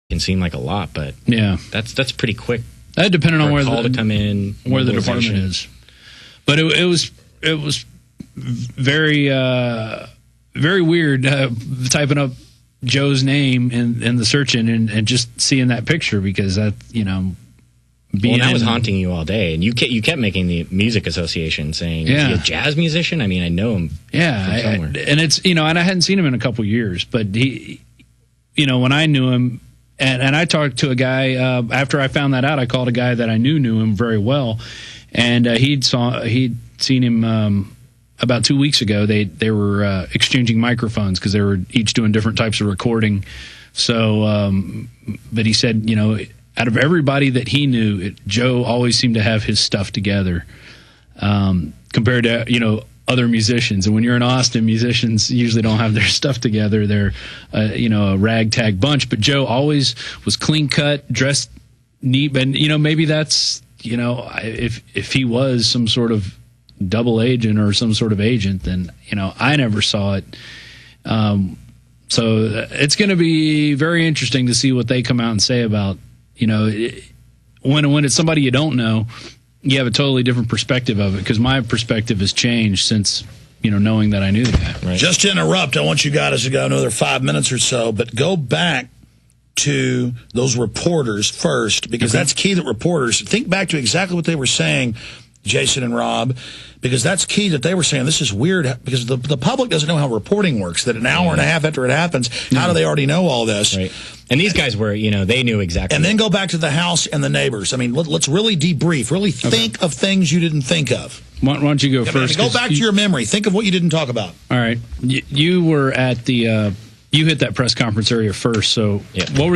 can seem like a lot, but that's pretty quick. That depending on where call to come in, where the department is. But it was very very weird typing up Joe's name in the search engine and just seeing that picture, because that that was haunting you all day, and you kept making the music association saying, "Is he a jazz musician?" I mean, I know him. Yeah, from somewhere. and it's and I hadn't seen him in a couple years, but he, when I knew him, and I talked to a guy after I found that out. I called a guy that I knew him very well, and he'd seen him about 2 weeks ago. They were exchanging microphones because they were each doing different types of recording. So, but he said, out of everybody that he knew, Joe always seemed to have his stuff together compared to, other musicians. And when you're in Austin, musicians usually don't have their stuff together. They're, a ragtag bunch. But Joe always was clean cut, dressed neat. And, maybe that's, if he was some sort of double agent or some sort of agent, then, I never saw it. So it's going to be very interesting to see what they come out and say about, when it's somebody you don't know, you have a totally different perspective of it, because my perspective has changed since, knowing that I knew the guy. Right. Just to interrupt, I want you guys to go another 5 minutes or so, but go back to those reporters first, because that's key. That reporters think back to exactly what they were saying, Jason and Rob, because that's key that they were saying this is weird, because the public doesn't know how reporting works, that an hour and a half after it happens, how do they already know all this? Right. And these guys were, they knew exactly. And then go back to the house and the neighbors. I mean, let's really debrief, really think of things you didn't think of. Why don't you go first? Go back to your memory. Think of what you didn't talk about. All right. You were at you hit that press conference area first, so what were